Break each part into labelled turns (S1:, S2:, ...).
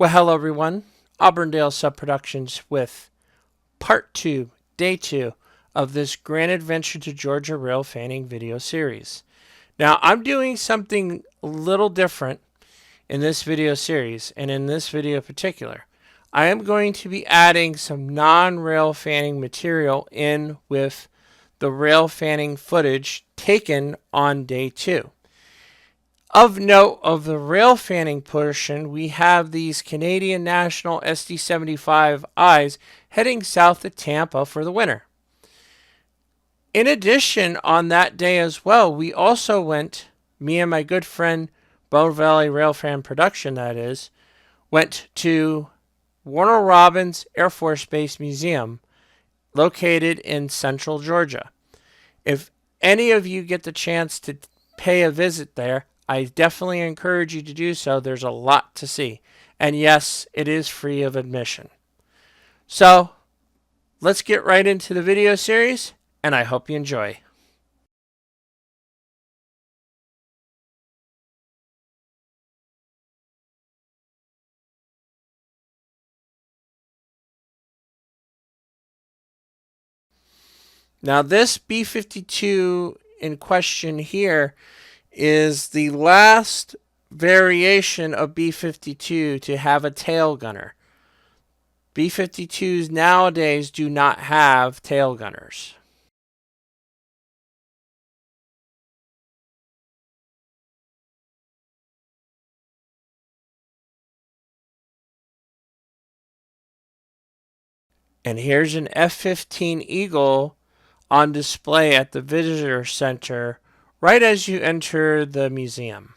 S1: Well, hello everyone. Auburndale Sub Productions with part 2, day 2 of this Grand Adventure to Georgia Railfanning video series. Now, I'm doing something a little different in this video series, and in this video in particular. I am going to be adding some non-rail fanning material in with the rail fanning footage taken on day 2. Of note of the rail fanning portion, we have these Canadian National SD-75Is heading south to Tampa for the winter. In addition, on that day as well, we also went, me and my good friend Bow Valley Railfan Production that is, went to Warner Robyns Air Force Base Museum located in central Georgia. If any of you get the chance to pay a visit there, I definitely encourage you to do so. There's a lot to see. And yes, it is free of admission. So, let's get right into the video series, and I hope you enjoy. Now, this B-52 in question here is the last variation of B-52 to have a tail gunner. B-52s nowadays do not have tail gunners. And here's an F-15 Eagle on display at the visitor center right as you enter the museum.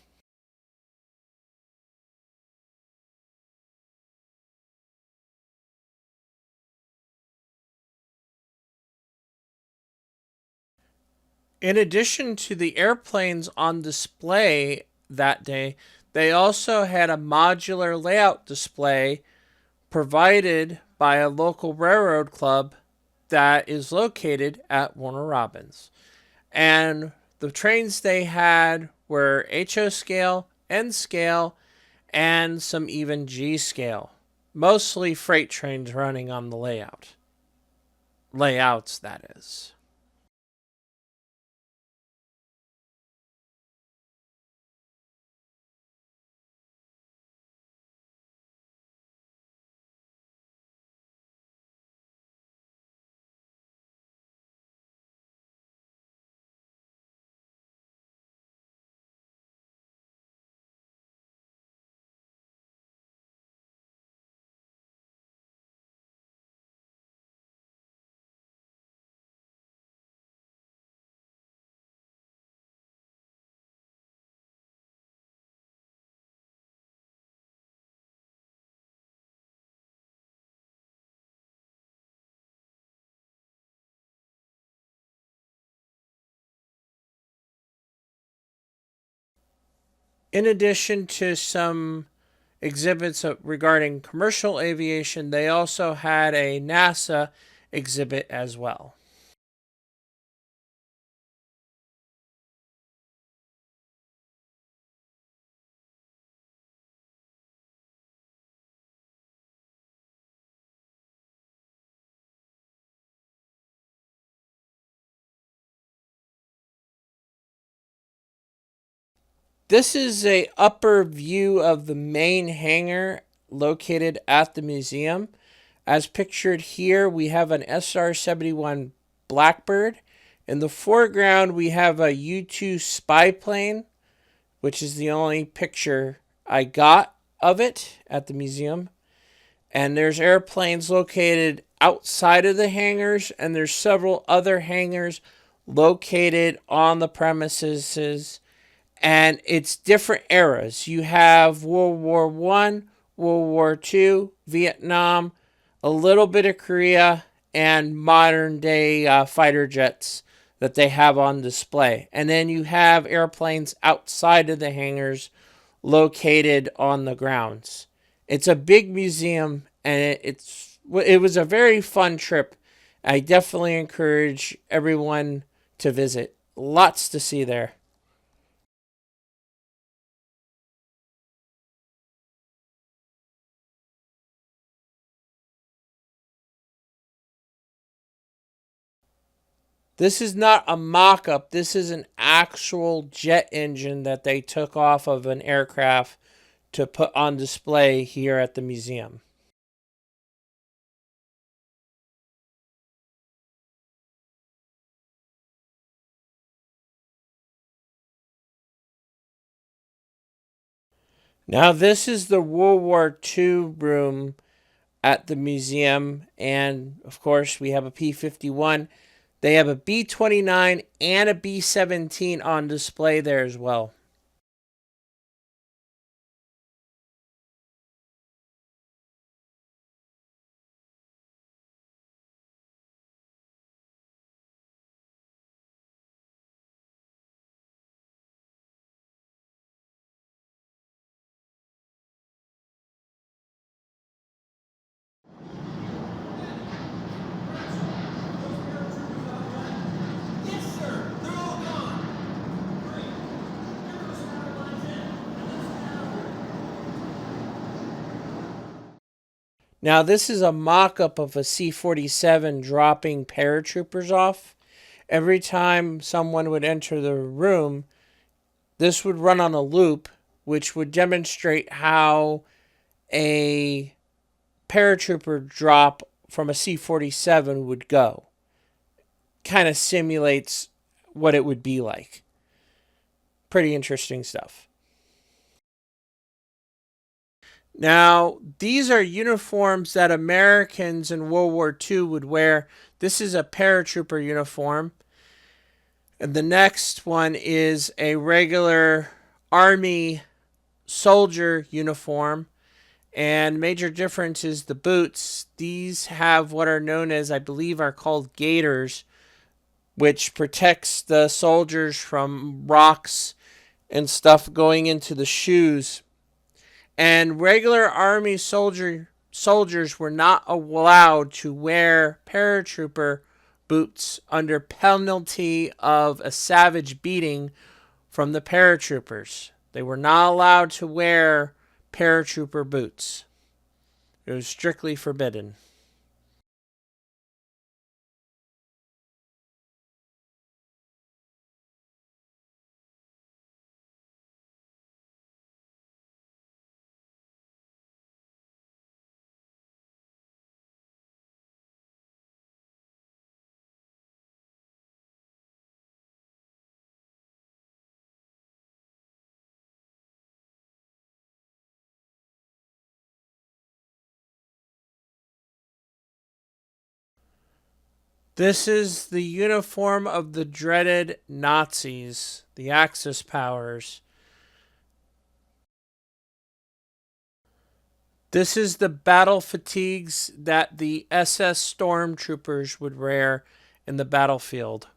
S1: In addition to the airplanes on display that day, they also had a modular layout display provided by a local railroad club that is located at Warner Robyns. And the trains they had were HO scale, N scale, and some even G scale. Mostly freight trains running on the layouts, that is. In addition to some exhibits regarding commercial aviation, they also had a NASA exhibit as well. This is a upper view of the main hangar located at the museum. As pictured here, we have an SR-71 Blackbird. In the foreground, we have a U-2 spy plane, which is the only picture I got of it at the museum. And there's airplanes located outside of the hangars, and there's several other hangars located on the premises, and it's different eras. You have World War I, World War II, Vietnam, a little bit of Korea, and modern day fighter jets that they have on display. And then you have airplanes outside of the hangars located on the grounds. It's a big museum, and it was a very fun trip. I definitely encourage everyone to visit. Lots to see there. This is not a mock-up. This is an actual jet engine that they took off of an aircraft to put on display here at the museum. Now, this is the World War II room at the museum, and of course, we have a P-51. They have a B-29 and a B-17 on display there as well. Now, this is a mock-up of a C-47 dropping paratroopers off. Every time someone would enter the room, this would run on a loop, which would demonstrate how a paratrooper drop from a C-47 would go. Kind of simulates what it would be like. Pretty interesting stuff. Now, these are uniforms that Americans in World War II would wear. This is a paratrooper uniform. And the next one is a regular Army soldier uniform. And major difference is the boots. These have what are known as, I believe, are called gaiters, which protects the soldiers from rocks and stuff going into the shoes. And regular Army soldiers were not allowed to wear paratrooper boots under penalty of a savage beating from the paratroopers. They were not allowed to wear paratrooper boots. It was strictly forbidden. This is the uniform of the dreaded Nazis, the Axis powers. This is the battle fatigues that the SS stormtroopers would wear in the battlefield.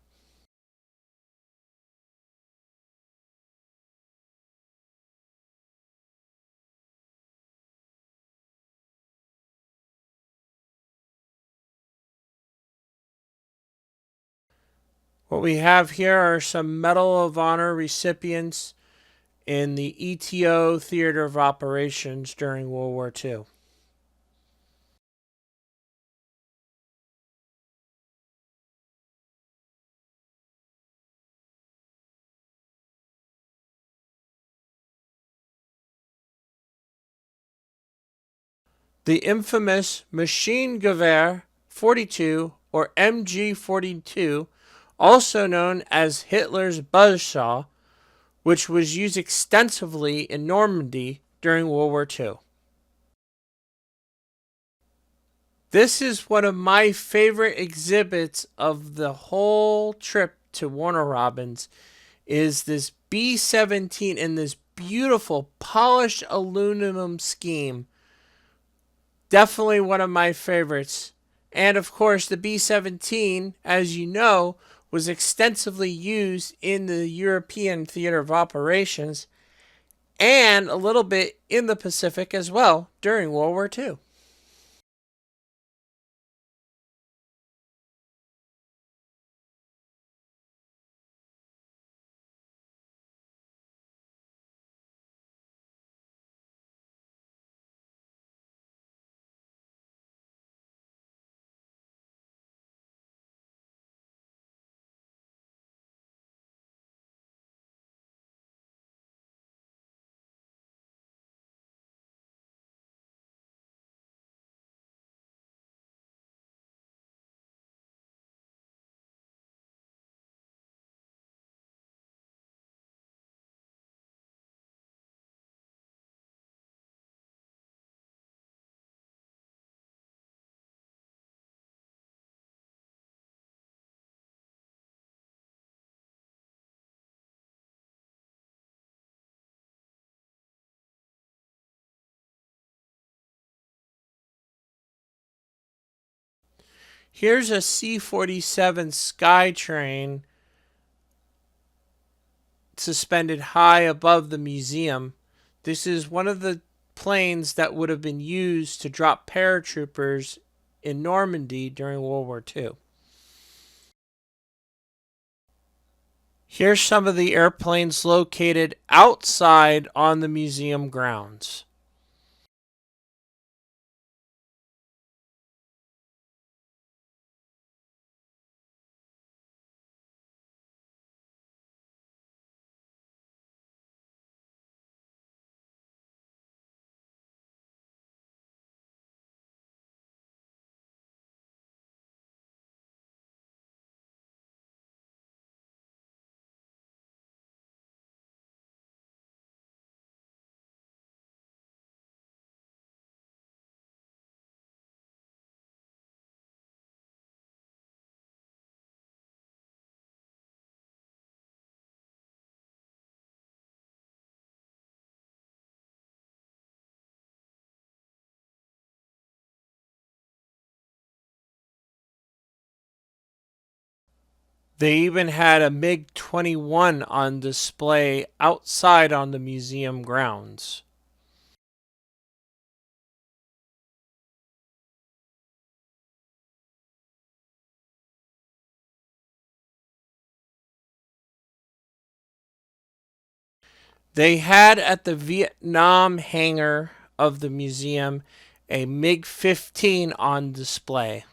S1: What we have here are some Medal of Honor recipients in the ETO theater of operations during World War II. The infamous Machine Gewehr 42, or MG42, also known as Hitler's buzzsaw, which was used extensively in Normandy during World War II. This is one of my favorite exhibits of the whole trip to Warner Robyns, is this B-17 in this beautiful polished aluminum scheme. Definitely one of my favorites. And of course, the B-17, as you know, was extensively used in the European theater of operations and a little bit in the Pacific as well during World War II. Here's a C-47 Skytrain suspended high above the museum. This is one of the planes that would have been used to drop paratroopers in Normandy during World War II. Here's some of the airplanes located outside on the museum grounds. They even had a MiG-21 on display outside on the museum grounds. They had at the Vietnam hangar of the museum a MiG-15 on display.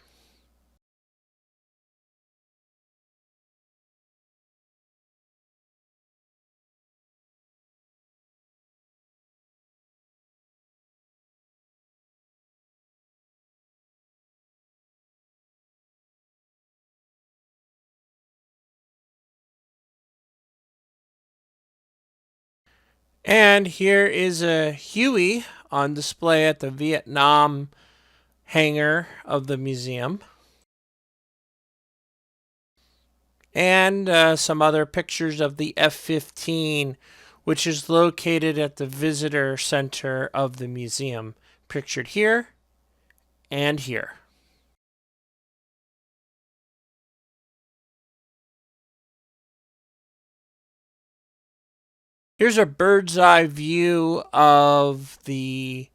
S1: And here is a Huey on display at the Vietnam hangar of the museum. And some other pictures of the F-15, which is located at the visitor center of the museum, pictured here and here. Here's a bird's eye view of the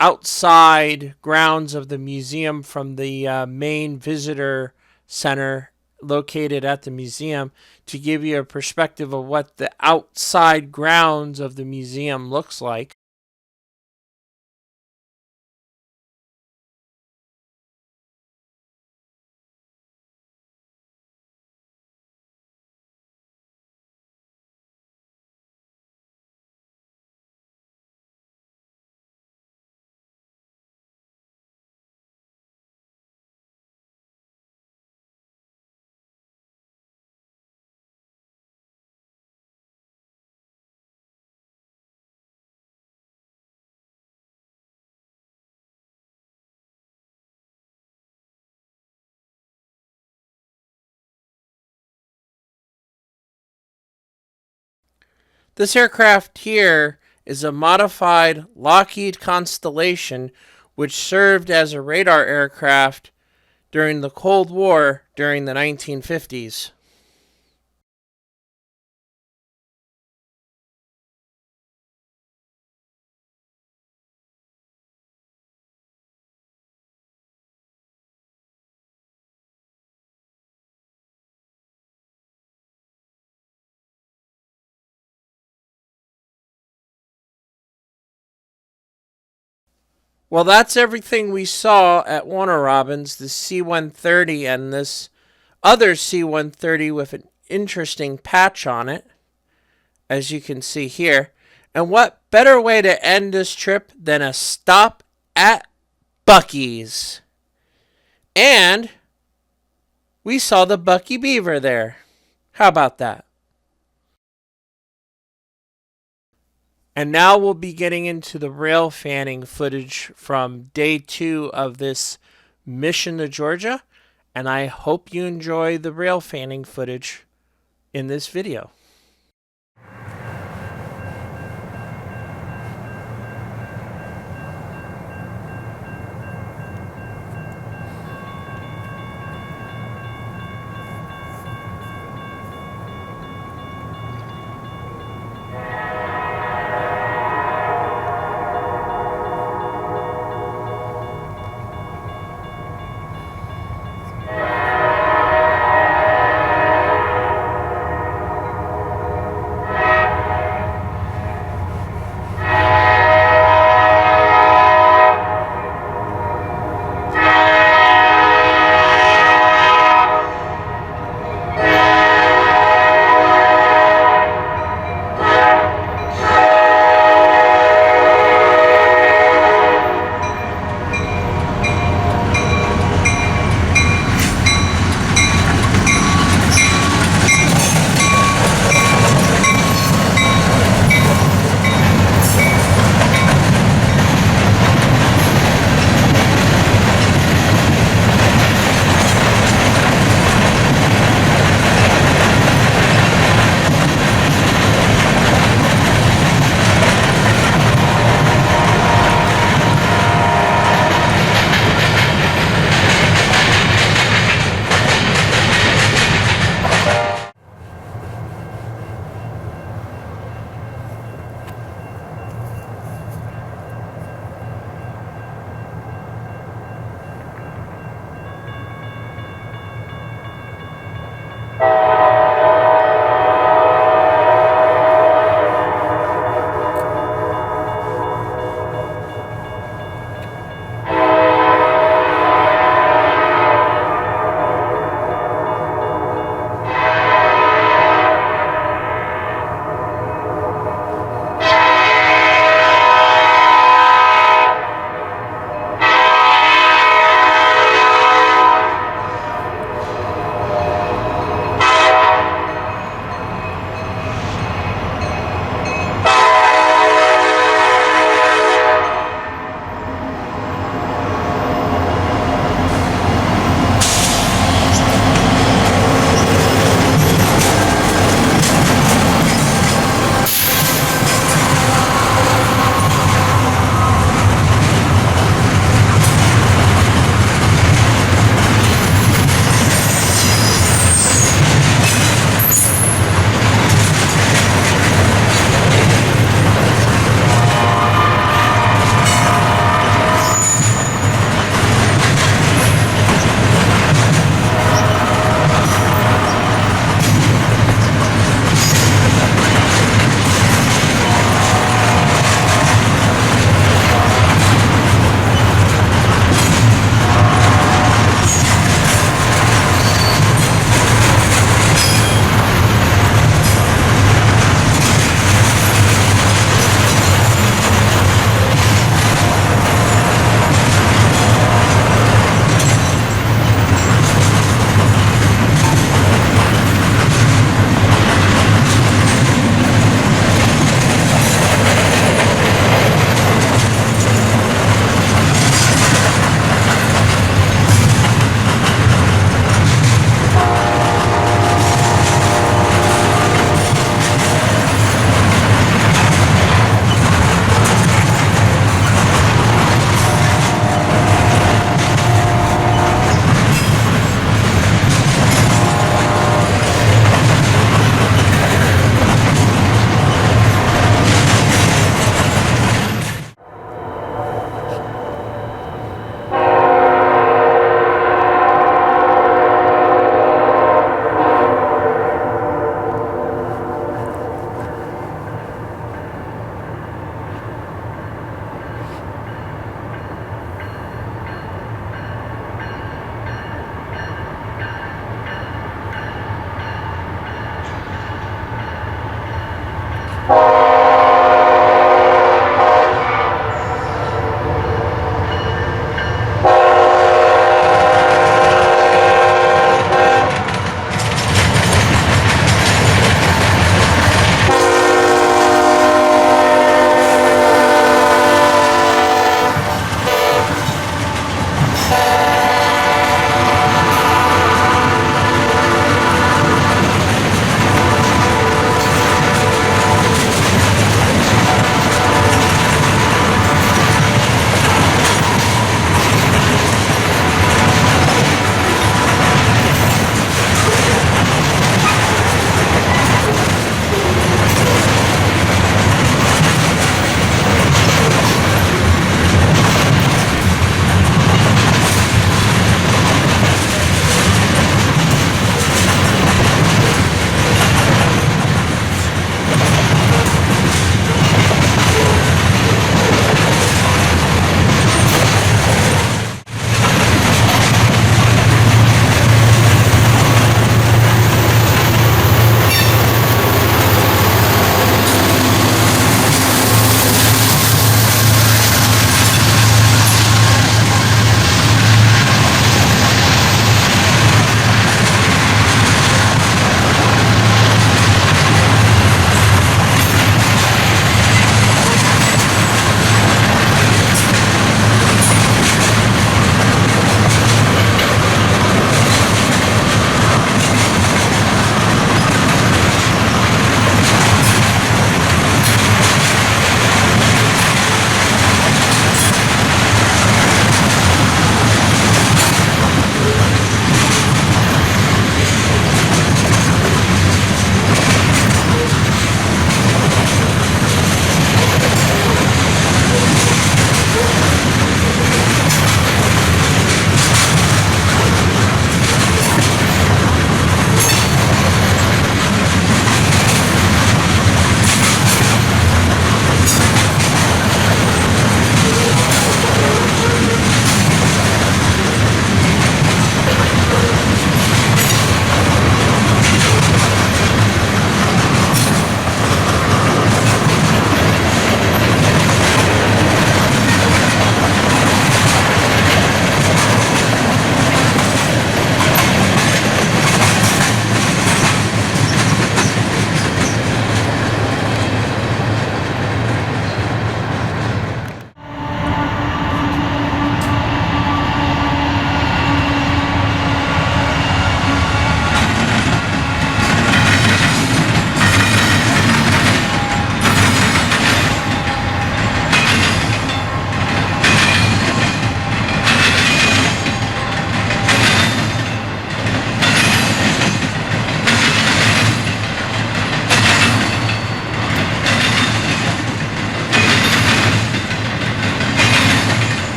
S1: outside grounds of the museum from the main visitor center located at the museum to give you a perspective of what the outside grounds of the museum looks like. This aircraft here is a modified Lockheed Constellation, which served as a radar aircraft during the Cold War during the 1950s. Well, that's everything we saw at Warner Robyns, the C-130 and this other C-130 with an interesting patch on it, as you can see here. And what better way to end this trip than a stop at Buc-ee's? And we saw the Bucky Beaver there. How about that? And now we'll be getting into the Railfanning footage from day 2 of this mission to Georgia. And I hope you enjoy the Railfanning footage in this video.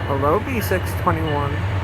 S1: Hello, B621.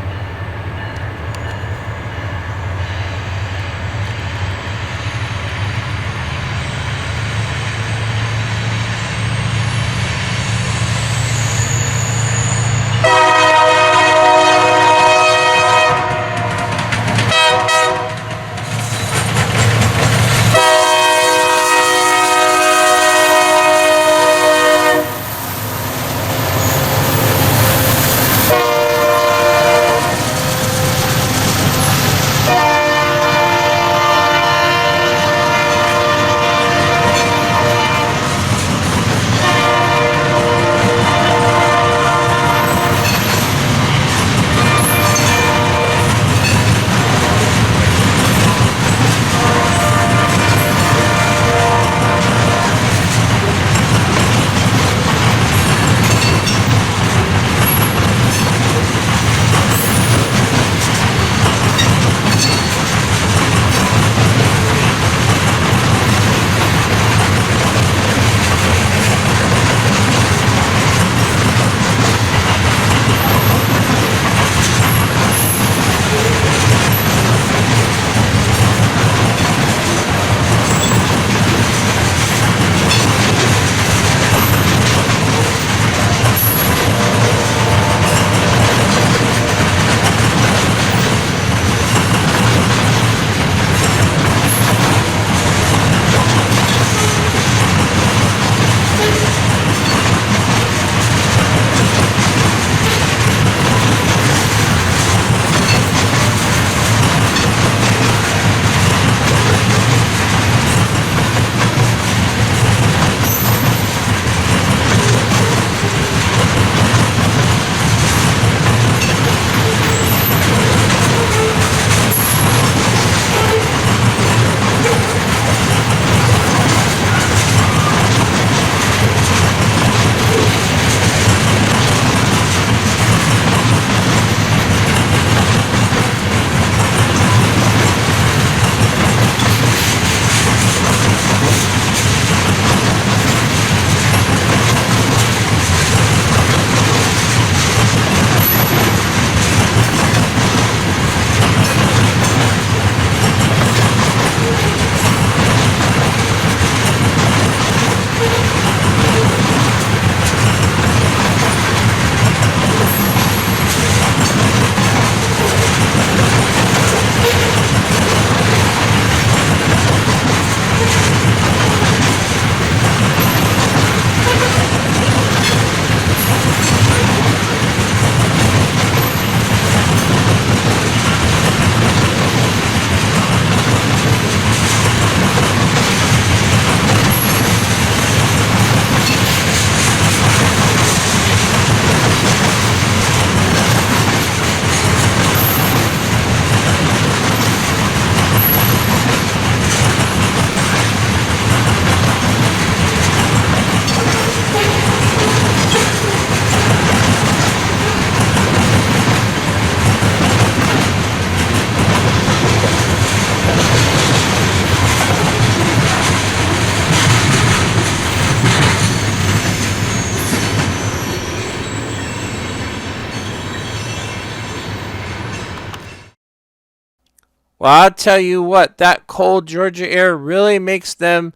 S1: Well, I'll tell you what, that cold Georgia air really makes them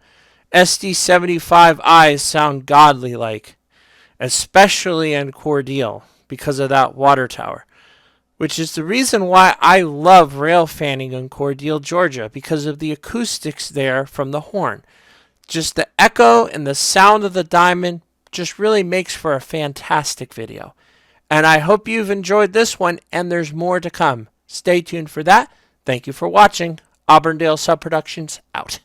S1: SD75Is sound godly like, especially in Cordele because of that water tower, which is the reason why I love Railfanning in Cordele, Georgia, because of the acoustics there from the horn. Just the echo and the sound of the diamond just really makes for a fantastic video. And I hope you've enjoyed this one, and there's more to come. Stay tuned for that. Thank you for watching. Auburndale Sub Productions out.